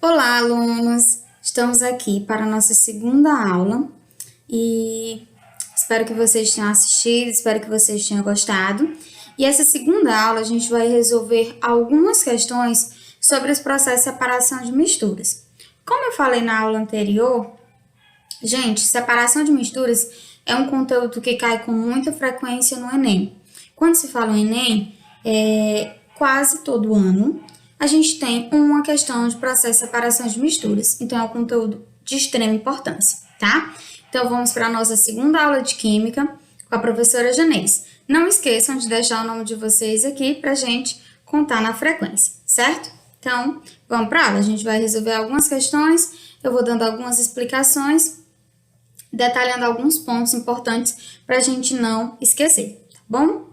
Olá, alunos! Estamos aqui para a nossa segunda aula e espero que vocês tenham assistido, espero que vocês tenham gostado. E essa segunda aula a gente vai resolver algumas questões sobre os processos de separação de misturas. Como eu falei na aula anterior, gente, separação de misturas é um conteúdo que cai com muita frequência no Enem. Quando se fala em Enem, quase todo ano a gente tem uma questão de processo de separação de misturas. Então, é um conteúdo de extrema importância, tá? Então, vamos para a nossa segunda aula de Química com a professora Janês. Não esqueçam de deixar o nome de vocês aqui para a gente contar na frequência, certo? Então, vamos para a aula. A gente vai resolver algumas questões, eu vou dando algumas explicações, detalhando alguns pontos importantes para a gente não esquecer, tá bom?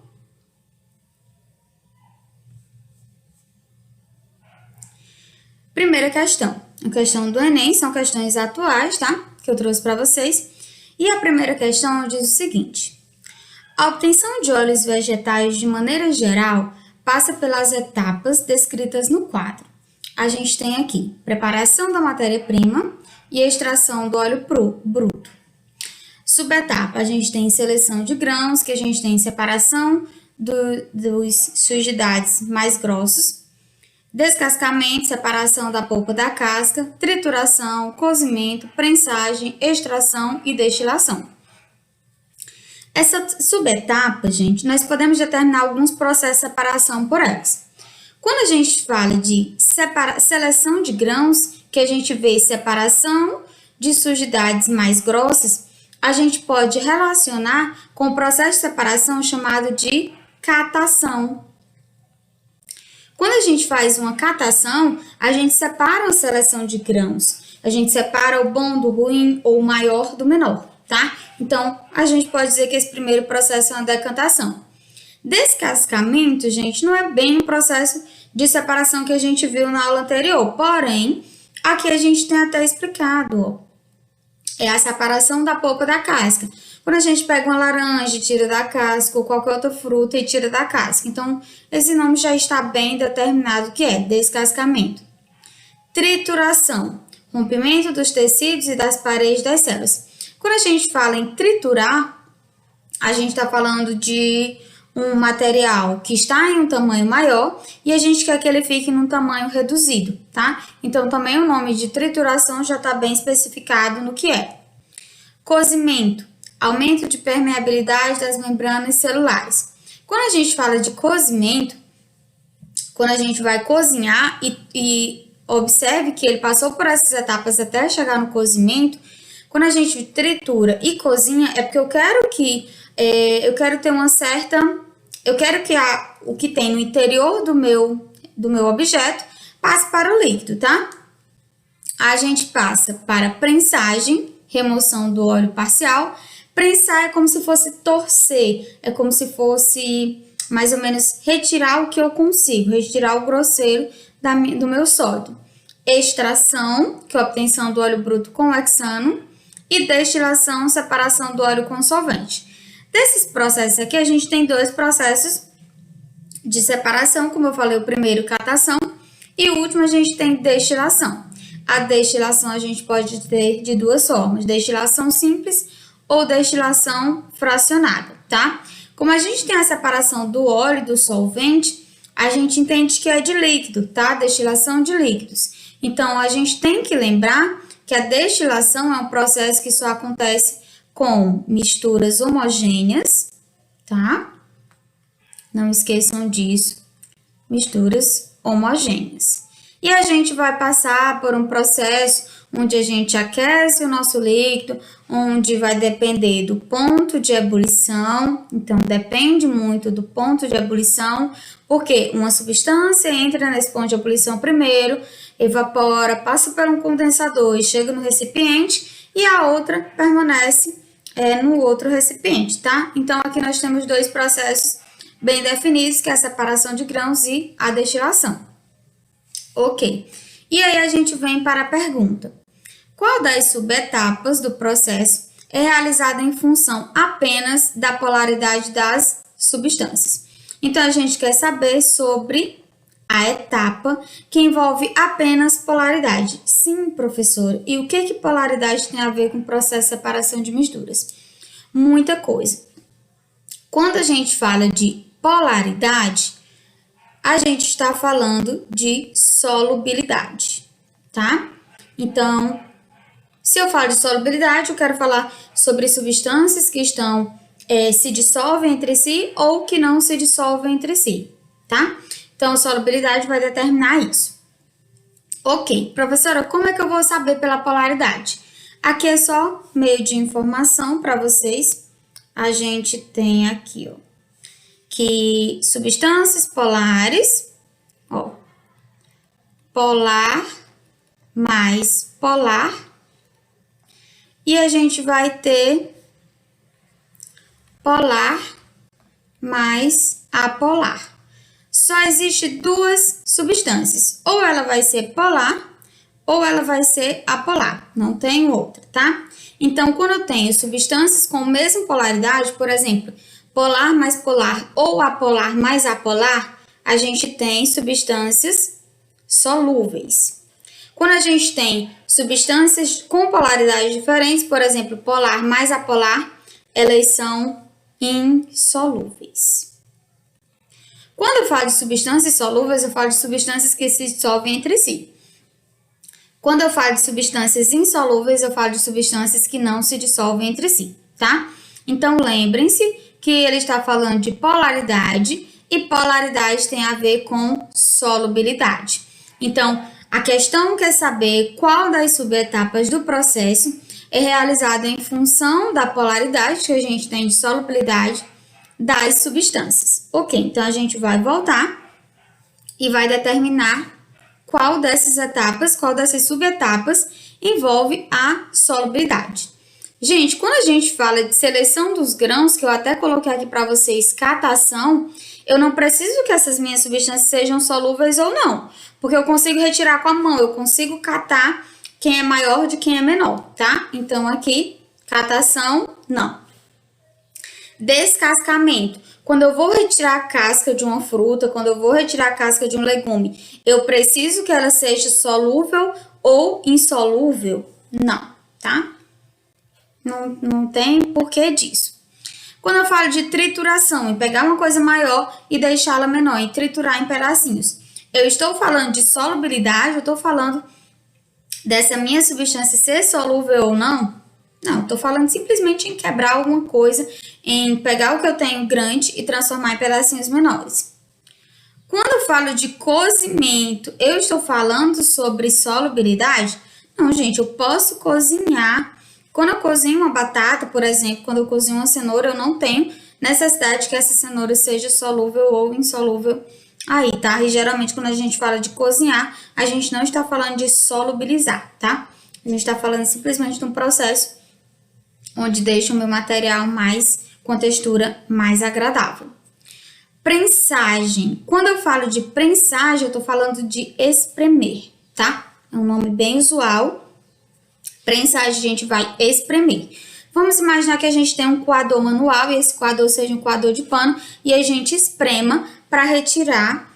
Primeira questão. A questão do Enem são questões atuais, tá? Que eu trouxe para vocês. E a primeira questão diz o seguinte: a obtenção de óleos vegetais, de maneira geral, passa pelas etapas descritas no quadro. A gente tem aqui preparação da matéria-prima e extração do óleo bruto. Subetapa, a gente tem seleção de grãos, que a gente tem separação dos sujidades mais grossos. Descascamento, separação da polpa da casca, trituração, cozimento, prensagem, extração e destilação. Essa subetapa, gente, nós podemos determinar alguns processos de separação por elas. Quando a gente fala de seleção de grãos, que a gente vê separação de sujidades mais grossas, a gente pode relacionar com o processo de separação chamado de catação. Quando a gente faz uma catação, a gente separa uma seleção de grãos. A gente separa o bom do ruim ou o maior do menor, tá? Então, a gente pode dizer que esse primeiro processo é uma decantação. Descascamento, gente, não é bem o processo de separação que a gente viu na aula anterior. Porém, aqui a gente tem até explicado, ó. É a separação da polpa da casca. Quando a gente pega uma laranja e tira da casca, ou qualquer outra fruta e tira da casca. Então, esse nome já está bem determinado, que é descascamento. Trituração, rompimento dos tecidos e das paredes das células. Quando a gente fala em triturar, a gente está falando de um material que está em um tamanho maior e a gente quer que ele fique num tamanho reduzido, tá? Então, também o nome de trituração já está bem especificado no que é. Cozimento, aumento de permeabilidade das membranas celulares. Quando a gente fala de cozimento, quando a gente vai cozinhar e observe que ele passou por essas etapas até chegar no cozimento, quando a gente tritura e cozinha, é porque eu quero ter uma certa... Eu quero que o que tem no interior do meu objeto passe para o líquido, tá? A gente passa para prensagem, remoção do óleo parcial. Prensar é como se fosse torcer, é como se fosse mais ou menos retirar o que eu consigo, retirar o grosseiro do meu sólido. Extração, que é a obtenção do óleo bruto com hexano, e destilação, separação do óleo com solvente. Desses processos aqui, a gente tem dois processos de separação, como eu falei, o primeiro, catação, e o último, a gente tem destilação. A destilação a gente pode ter de duas formas, destilação simples ou destilação fracionada, tá? Como a gente tem a separação do óleo e do solvente, a gente entende que é de líquido, tá? Destilação de líquidos. Então, a gente tem que lembrar que a destilação é um processo que só acontece com misturas homogêneas, tá? Não esqueçam disso, misturas homogêneas. E a gente vai passar por um processo onde a gente aquece o nosso líquido, onde vai depender do ponto de ebulição. Então, depende muito do ponto de ebulição, porque uma substância entra nesse ponto de ebulição primeiro, evapora, passa por um condensador e chega no recipiente, e a outra permanece no outro recipiente, tá? Então, aqui nós temos dois processos bem definidos, que é a separação de grãos e a destilação. Ok. E aí, a gente vem para a pergunta. Qual das subetapas do processo é realizada em função apenas da polaridade das substâncias? Então, a gente quer saber sobre a etapa que envolve apenas polaridade. Sim, professora. E o que polaridade tem a ver com o processo de separação de misturas? Muita coisa. Quando a gente fala de polaridade, a gente está falando de solubilidade, tá? Então, se eu falo de solubilidade, eu quero falar sobre substâncias que se dissolvem entre si ou que não se dissolvem entre si, tá? Então, solubilidade vai determinar isso. Ok, professora, como é que eu vou saber pela polaridade? Aqui é só meio de informação para vocês. A gente tem aqui, ó, que substâncias polares, ó, polar mais polar, e a gente vai ter polar mais apolar. Só existe duas substâncias, ou ela vai ser polar ou ela vai ser apolar, não tem outra, tá? Então, quando eu tenho substâncias com a mesma polaridade, por exemplo, polar mais polar ou apolar mais apolar, a gente tem substâncias solúveis. Quando a gente tem substâncias com polaridades diferentes, por exemplo, polar mais apolar, elas são insolúveis. Quando eu falo de substâncias solúveis, eu falo de substâncias que se dissolvem entre si. Quando eu falo de substâncias insolúveis, eu falo de substâncias que não se dissolvem entre si, tá? Então, lembrem-se que ele está falando de polaridade e polaridade tem a ver com solubilidade. Então, a questão quer saber qual das subetapas do processo é realizada em função da polaridade que a gente tem de solubilidade das substâncias. Ok, então a gente vai voltar e vai determinar qual dessas etapas, qual dessas subetapas envolve a solubilidade. Gente, quando a gente fala de seleção dos grãos, que eu até coloquei aqui para vocês, catação, eu não preciso que essas minhas substâncias sejam solúveis ou não, porque eu consigo retirar com a mão, eu consigo catar quem é maior de quem é menor, tá? Então, aqui, catação, não. Descascamento. Quando eu vou retirar a casca de uma fruta, quando eu vou retirar a casca de um legume, eu preciso que ela seja solúvel ou insolúvel? Não, tá? Não tem porquê disso. Quando eu falo de trituração, em pegar uma coisa maior e deixá-la menor, e triturar em pedacinhos, eu estou falando de solubilidade, eu estou falando dessa minha substância ser solúvel ou não? Não, estou falando simplesmente em quebrar alguma coisa, em pegar o que eu tenho grande e transformar em pedacinhos menores. Quando eu falo de cozimento, eu estou falando sobre solubilidade? Não, gente, eu posso cozinhar. Quando eu cozinho uma batata, por exemplo, quando eu cozinho uma cenoura, eu não tenho necessidade que essa cenoura seja solúvel ou insolúvel aí, tá? E geralmente quando a gente fala de cozinhar, a gente não está falando de solubilizar, tá? A gente está falando simplesmente de um processo onde deixa o meu material com a textura mais agradável. Prensagem. Quando eu falo de prensagem, eu estou falando de espremer, tá? É um nome bem usual. Prensagem, a gente vai espremer. Vamos imaginar que a gente tem um coador manual e esse coador seja um coador de pano e a gente esprema para retirar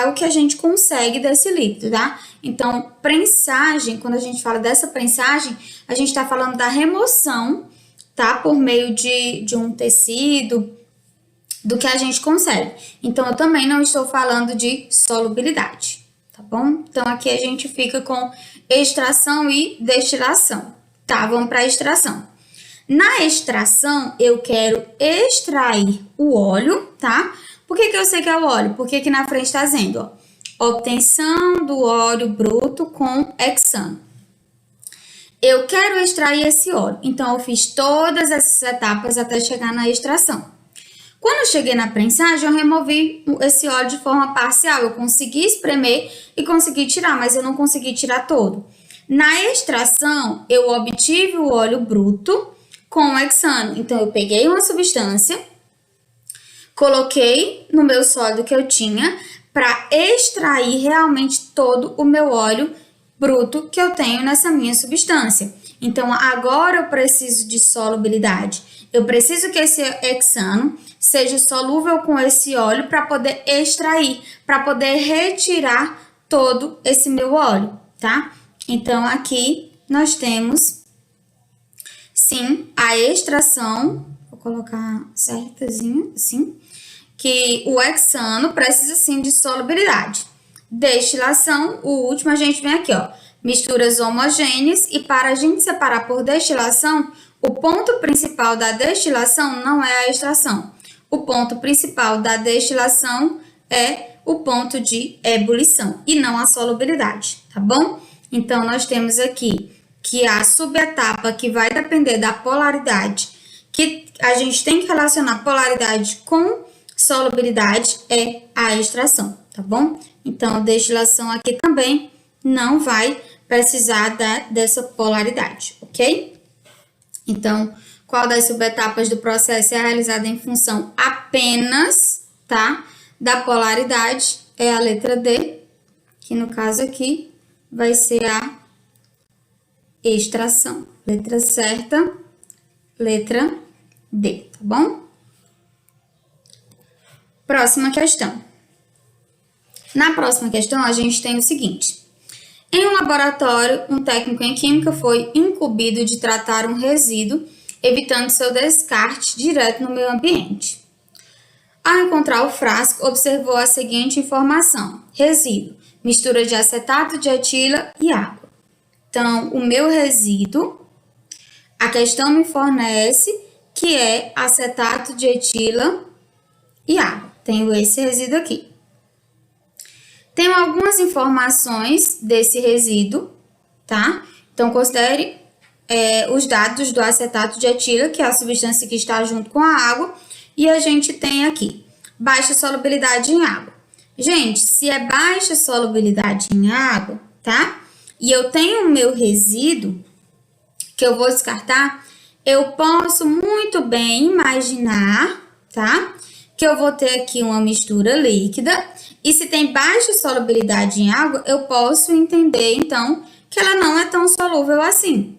o que a gente consegue desse líquido, tá? Então, prensagem, quando a gente fala dessa prensagem, a gente está falando da remoção, tá? Por meio de um tecido, do que a gente consegue. Então, eu também não estou falando de solubilidade, tá bom? Então, aqui a gente fica com extração e destilação. Tá, vamos para a extração. Na extração, eu quero extrair o óleo, tá? Por que eu sei que é o óleo? Porque aqui na frente está dizendo, ó, obtenção do óleo bruto com hexano. Eu quero extrair esse óleo, então eu fiz todas essas etapas até chegar na extração. Quando eu cheguei na prensagem, eu removi esse óleo de forma parcial. Eu consegui espremer e consegui tirar, mas eu não consegui tirar todo. Na extração, eu obtive o óleo bruto com hexano. Então, eu peguei uma substância, coloquei no meu sólido que eu tinha para extrair realmente todo o meu óleo bruto que eu tenho nessa minha substância. Então, agora eu preciso de solubilidade. Eu preciso que esse hexano seja solúvel com esse óleo para poder extrair, para poder retirar todo esse meu óleo, tá? Então, aqui nós temos, sim, a extração, vou colocar certazinho, assim, que o hexano precisa, sim, de solubilidade. Destilação, o último a gente vem aqui, ó, misturas homogêneas, e para a gente separar por destilação, o ponto principal da destilação não é a extração. O ponto principal da destilação é o ponto de ebulição e não a solubilidade, tá bom? Então, nós temos aqui que a subetapa que vai depender da polaridade, que a gente tem que relacionar polaridade com solubilidade, é a extração, tá bom? Então, a destilação aqui também não vai precisar dessa polaridade, ok? Então, qual das subetapas do processo é realizada em função apenas, tá, da polaridade? É a letra D, que no caso aqui vai ser a extração. Letra certa, letra D, tá bom? Próxima questão. Na próxima questão, a gente tem o seguinte. Em um laboratório, um técnico em química foi incumbido de tratar um resíduo, evitando seu descarte direto no meio ambiente. Ao encontrar o frasco, observou a seguinte informação. Resíduo, mistura de acetato de etila e água. Então, o meu resíduo, a questão me fornece que é acetato de etila e água. Tenho esse resíduo aqui. Tenho algumas informações desse resíduo, tá? Então, considere os dados do acetato de etila, que é a substância que está junto com a água, e a gente tem aqui baixa solubilidade em água. Gente, se é baixa solubilidade em água, tá? E eu tenho o meu resíduo que eu vou descartar, eu posso muito bem imaginar, tá? Que eu vou ter aqui uma mistura líquida, e se tem baixa solubilidade em água, eu posso entender, então, que ela não é tão solúvel assim.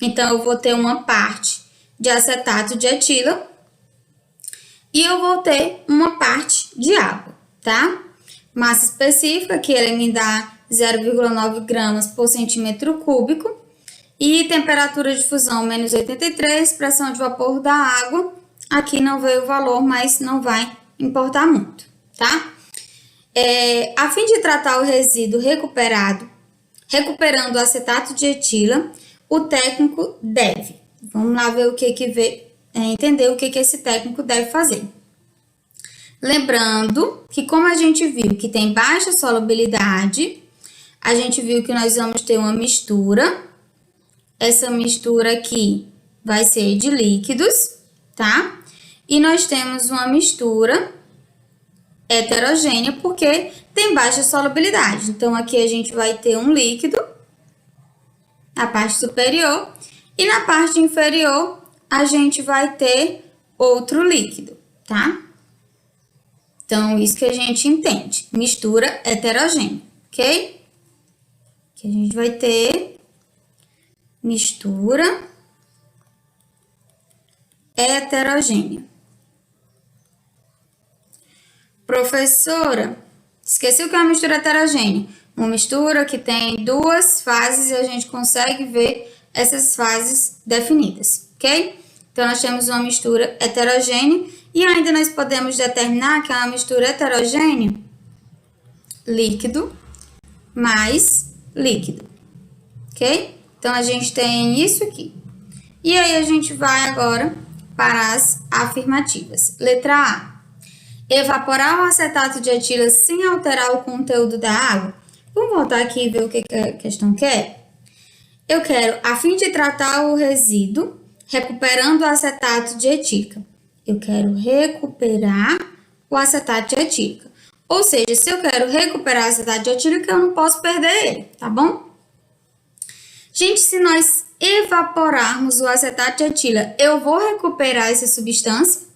Então, eu vou ter uma parte de acetato de etila e eu vou ter uma parte de água, tá? Massa específica, que ele me dá 0,9 gramas por centímetro cúbico. E temperatura de fusão, menos 83, pressão de vapor da água. Aqui não veio o valor, mas não vai importar muito, tá? A fim de tratar o resíduo recuperando o acetato de etila, o técnico deve. Vamos lá ver entender o que esse técnico deve fazer. Lembrando que, como a gente viu que tem baixa solubilidade, a gente viu que nós vamos ter uma mistura. Essa mistura aqui vai ser de líquidos, tá? E nós temos uma mistura heterogênea porque tem baixa solubilidade. Então, aqui a gente vai ter um líquido na parte superior e na parte inferior a gente vai ter outro líquido, tá? Então, isso que a gente entende. Mistura heterogênea, ok? Aqui a gente vai ter mistura heterogênea. Professora, esqueceu que é uma mistura heterogênea? Uma mistura que tem duas fases e a gente consegue ver essas fases definidas, ok? Então, nós temos uma mistura heterogênea e ainda nós podemos determinar que é uma mistura heterogênea líquido mais líquido, ok? Então, a gente tem isso aqui. E aí, a gente vai agora para as afirmativas. Letra A. Evaporar o acetato de etila sem alterar o conteúdo da água. Vamos voltar aqui e ver o que a questão quer? Eu quero, a fim de tratar o resíduo, recuperando o acetato de etílica. Eu quero recuperar o acetato de etílica. Ou seja, se eu quero recuperar o acetato de etílica, eu não posso perder ele, tá bom? Gente, se nós evaporarmos o acetato de etila, eu vou recuperar essa substância?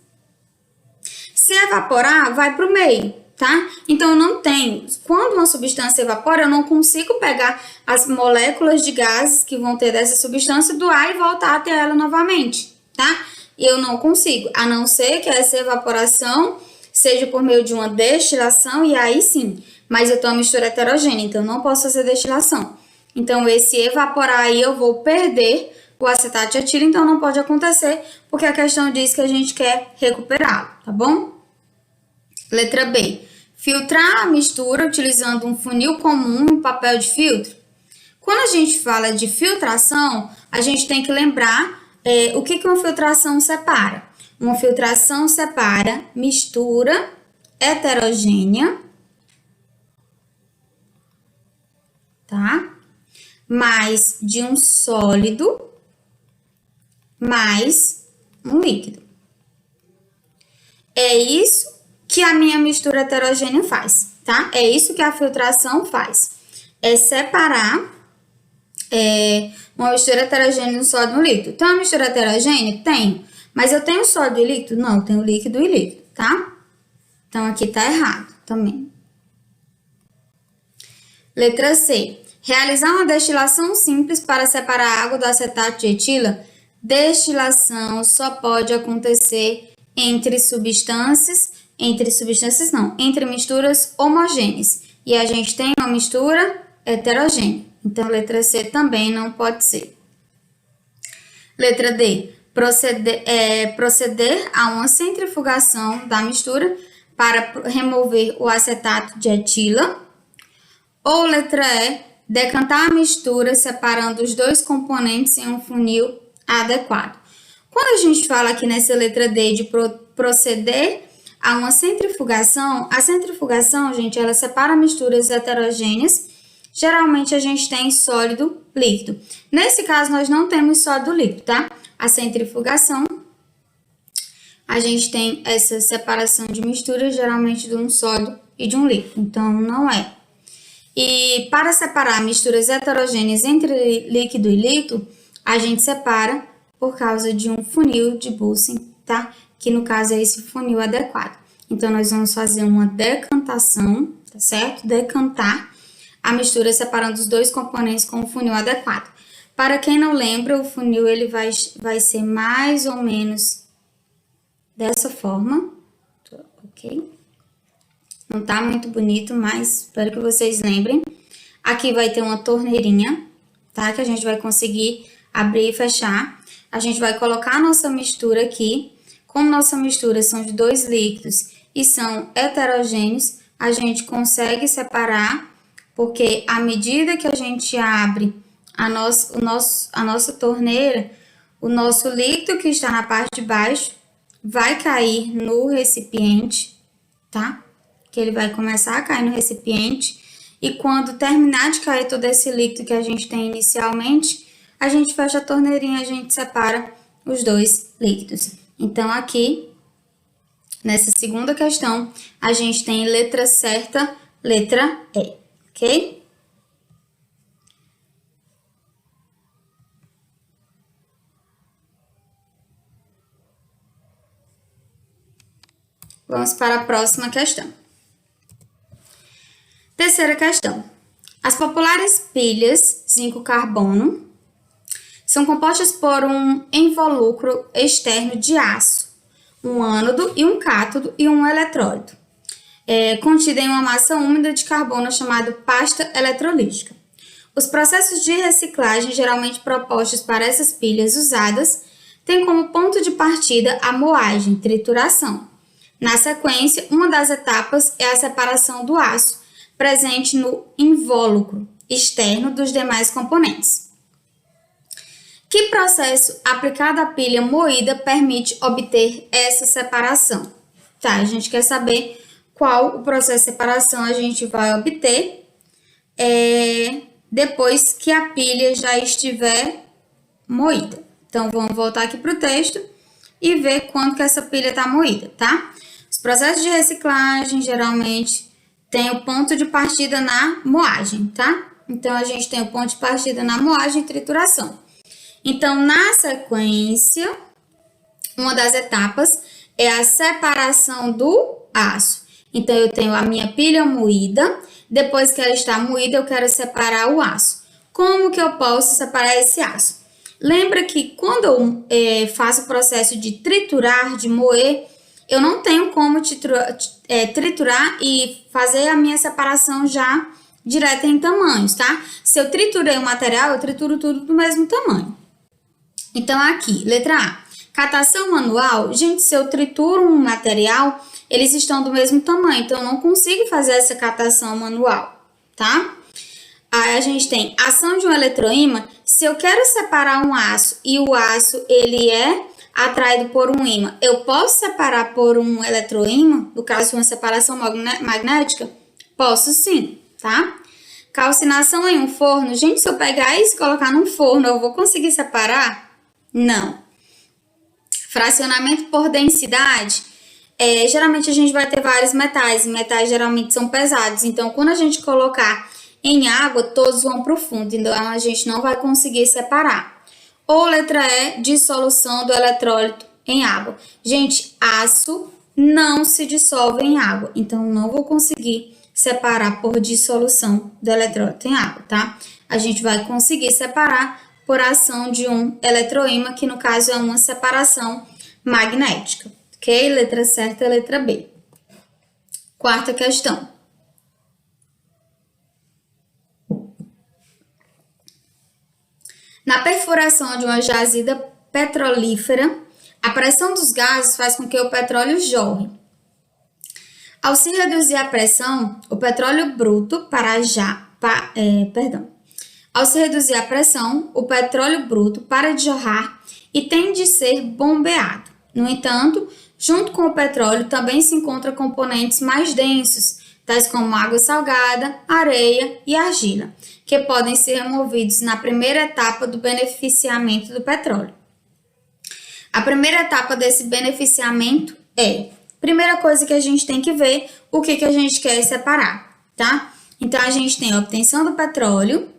Se evaporar, vai para o meio, tá? Então, eu não tenho. Quando uma substância evapora, eu não consigo pegar as moléculas de gases que vão ter dessa substância, doar e voltar até ela novamente, tá? Eu não consigo, a não ser que essa evaporação seja por meio de uma destilação, e aí sim. Mas eu tenho uma mistura heterogênea, então eu não posso fazer destilação. Então, esse evaporar aí, eu vou perder o acetato de etila, então não pode acontecer, porque a questão diz que a gente quer recuperá-lo, tá bom? Letra B. Filtrar a mistura utilizando um funil comum e um papel de filtro. Quando a gente fala de filtração, a gente tem que lembrar o que uma filtração separa. Uma filtração separa mistura heterogênea, tá? Mais de um sólido, mais um líquido. É isso que a minha mistura heterogênea faz, tá? É isso que a filtração faz. É separar uma mistura heterogênea de um sólido e um líquido. Tem uma mistura heterogênea? Tenho. Mas eu tenho sólido e líquido? Não, eu tenho líquido e líquido, tá? Então, aqui tá errado também. Letra C. Realizar uma destilação simples para separar a água do acetato de etila. Destilação só pode acontecer entre misturas homogêneas. E a gente tem uma mistura heterogênea. Então, letra C também não pode ser. Letra D. Proceder a uma centrifugação da mistura para remover o acetato de etila. Ou letra E. Decantar a mistura separando os dois componentes em um funil adequado. Quando a gente fala aqui nessa letra D de proceder a uma centrifugação, a centrifugação, gente, ela separa misturas heterogêneas. Geralmente a gente tem sólido líquido. Nesse caso, nós não temos sólido líquido, tá? A centrifugação, a gente tem essa separação de misturas, geralmente de um sólido e de um líquido. Então, não é. E para separar misturas heterogêneas entre líquido e líquido, a gente separa por causa de um funil de Bunsen, tá? Que no caso é esse funil adequado. Então, nós vamos fazer uma decantação, tá certo? Decantar a mistura separando os dois componentes com o funil adequado. Para quem não lembra, o funil ele vai ser mais ou menos dessa forma, ok? Não tá muito bonito, mas espero que vocês lembrem. Aqui vai ter uma torneirinha, tá? Que a gente vai conseguir abrir e fechar. A gente vai colocar a nossa mistura aqui. Como nossa mistura são de dois líquidos e são heterogêneos, a gente consegue separar, porque à medida que a gente abre a nossa torneira, o nosso líquido que está na parte de baixo vai cair no recipiente, tá? Que ele vai começar a cair no recipiente, e quando terminar de cair todo esse líquido que a gente tem inicialmente, a gente fecha a torneirinha e a gente separa os dois líquidos. Então, aqui, nessa segunda questão, a gente tem letra certa, letra E, ok? Vamos para a próxima questão. Terceira questão. As populares pilhas zinco-carbono são compostas por um invólucro externo de aço, um ânodo e um cátodo e um eletrólito, contido em uma massa úmida de carbono chamada pasta eletrolítica. Os processos de reciclagem geralmente propostos para essas pilhas usadas têm como ponto de partida a moagem, trituração. Na sequência, uma das etapas é a separação do aço, presente no invólucro externo dos demais componentes. Que processo aplicado à pilha moída permite obter essa separação? Tá, a gente quer saber qual o processo de separação a gente vai obter depois que a pilha já estiver moída. Então, vamos voltar aqui para o texto e ver quando que essa pilha está moída, tá? Os processos de reciclagem, geralmente, tem o ponto de partida na moagem, tá? Então, a gente tem o ponto de partida na moagem e trituração. Então, na sequência, uma das etapas é a separação do aço. Então, eu tenho a minha pilha moída. Depois que ela está moída, eu quero separar o aço. Como que eu posso separar esse aço? Lembra que quando eu faço o processo de triturar, de moer, eu não tenho como triturar e fazer a minha separação já direta em tamanhos, tá? Se eu triturei o material, eu trituro tudo do mesmo tamanho. Então, aqui, letra A. Catação manual, gente, se eu trituro um material, eles estão do mesmo tamanho, então eu não consigo fazer essa catação manual, tá? Aí a gente tem ação de um eletroímã. Se eu quero separar um aço e o aço ele é atraído por um ímã, eu posso separar por um eletroímã, no caso de uma separação magnética? Posso sim, tá? Calcinação em um forno. Gente, se eu pegar isso e colocar num forno, eu vou conseguir separar? Não. Fracionamento por densidade. Geralmente a gente vai ter vários metais. Metais geralmente são pesados. Então, quando a gente colocar em água, todos vão para o fundo. Então, a gente não vai conseguir separar. Ou letra E, dissolução do eletrólito em água. Gente, aço não se dissolve em água. Então, não vou conseguir separar por dissolução do eletrólito em água, tá? A gente vai conseguir separar por ação de um eletroímã, que no caso é uma separação magnética, ok? Letra certa é a letra B. Quarta questão. Na perfuração de uma jazida petrolífera, a pressão dos gases faz com que o petróleo jorre. Ao se reduzir a pressão, o petróleo bruto Ao se reduzir a pressão, o petróleo bruto para de jorrar e tem de ser bombeado. No entanto, junto com o petróleo também se encontram componentes mais densos, tais como água salgada, areia e argila, que podem ser removidos na primeira etapa do beneficiamento do petróleo. A primeira etapa desse beneficiamento primeira coisa que a gente tem que ver, o que a gente quer separar, tá? Então, a gente tem a obtenção do petróleo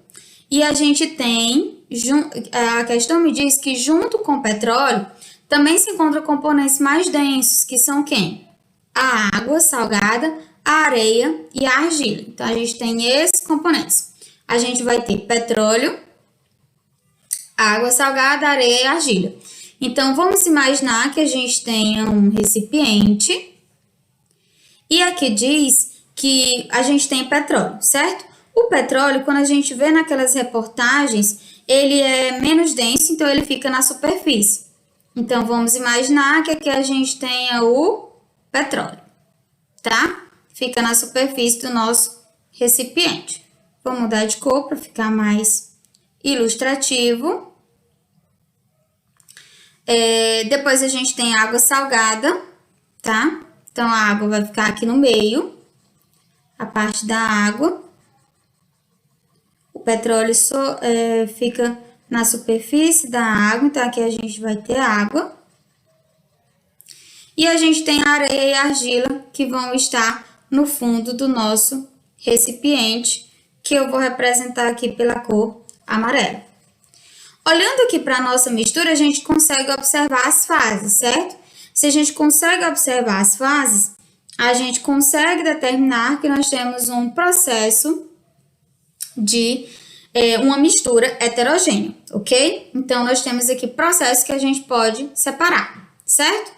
e a gente tem, a questão me diz que junto com o petróleo também se encontram componentes mais densos, que são quem? A água salgada, a areia e a argila. Então, a gente tem esses componentes. A gente vai ter petróleo, água salgada, areia e argila. Então, vamos imaginar que a gente tenha um recipiente e aqui diz que a gente tem petróleo, certo? O petróleo, quando a gente vê naquelas reportagens, ele é menos denso, então ele fica na superfície. Então, vamos imaginar que aqui a gente tenha o petróleo, tá? Fica na superfície do nosso recipiente. Vou mudar de cor para ficar mais ilustrativo. Depois a gente tem água salgada, tá? Então, a água vai ficar aqui no meio, a parte da água. O petróleo fica na superfície da água, então aqui a gente vai ter água. E a gente tem a areia e a argila que vão estar no fundo do nosso recipiente, que eu vou representar aqui pela cor amarela. Olhando aqui para a nossa mistura, a gente consegue observar as fases, certo? Se a gente consegue observar as fases, a gente consegue determinar que nós temos um processo de uma mistura heterogênea, ok? Então, nós temos aqui processos que a gente pode separar, certo?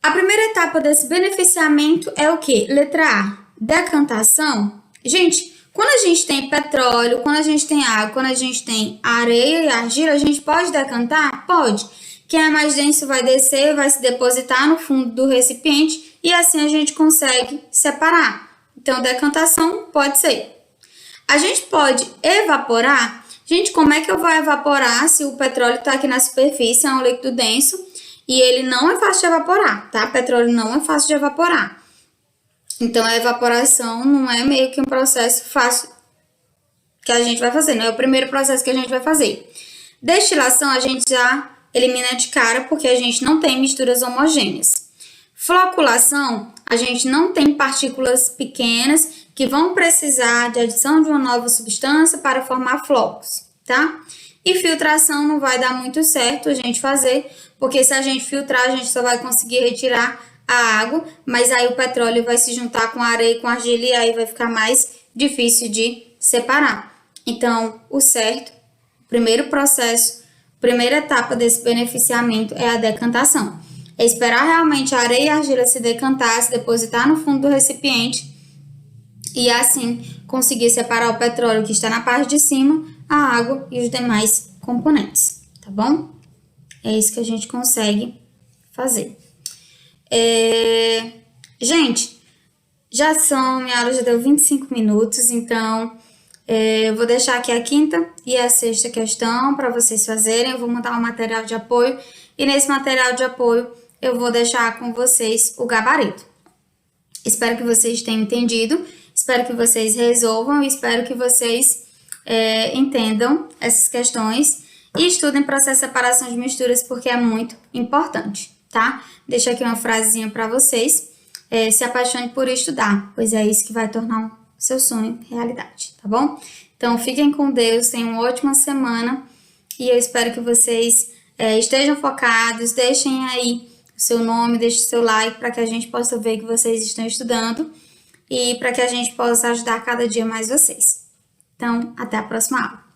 A primeira etapa desse beneficiamento é o quê? Letra A, decantação. Gente, quando a gente tem petróleo, quando a gente tem água, quando a gente tem areia e argila, a gente pode decantar? Pode. Quem é mais denso vai descer, vai se depositar no fundo do recipiente e assim a gente consegue separar. Então, decantação pode ser. A gente pode evaporar. Gente, como é que eu vou evaporar se o petróleo está aqui na superfície, é um líquido denso e ele não é fácil de evaporar, tá? Petróleo não é fácil de evaporar. Então, a evaporação não é meio que um processo fácil que a gente vai fazer, não é o primeiro processo que a gente vai fazer. Destilação, a gente já elimina de cara porque a gente não tem misturas homogêneas. Floculação, a gente não tem partículas pequenas que vão precisar de adição de uma nova substância para formar flocos, tá? E filtração não vai dar muito certo a gente fazer, porque se a gente filtrar, a gente só vai conseguir retirar a água, mas aí o petróleo vai se juntar com a areia e com a argila e aí vai ficar mais difícil de separar. Então, o certo, o primeiro processo, primeira etapa desse beneficiamento é a decantação. É esperar realmente a areia e a argila se decantar, se depositar no fundo do recipiente e assim conseguir separar o petróleo que está na parte de cima, a água e os demais componentes, tá bom? É isso que a gente consegue fazer. Gente, minha aula já deu 25 minutos, então eu vou deixar aqui a quinta e a sexta questão para vocês fazerem. Eu vou montar um material de apoio e nesse material de apoio eu vou deixar com vocês o gabarito. Espero que vocês tenham entendido, espero que vocês resolvam e espero que vocês entendam essas questões e estudem processo de separação de misturas porque é muito importante, tá? Deixo aqui uma frasezinha para vocês. Se apaixone por estudar, pois é isso que vai tornar o seu sonho realidade, tá bom? Então, fiquem com Deus, tenham uma ótima semana e eu espero que vocês estejam focados, deixem aí o seu nome, deixem o seu like para que a gente possa ver que vocês estão estudando e para que a gente possa ajudar cada dia mais vocês. Então, até a próxima aula.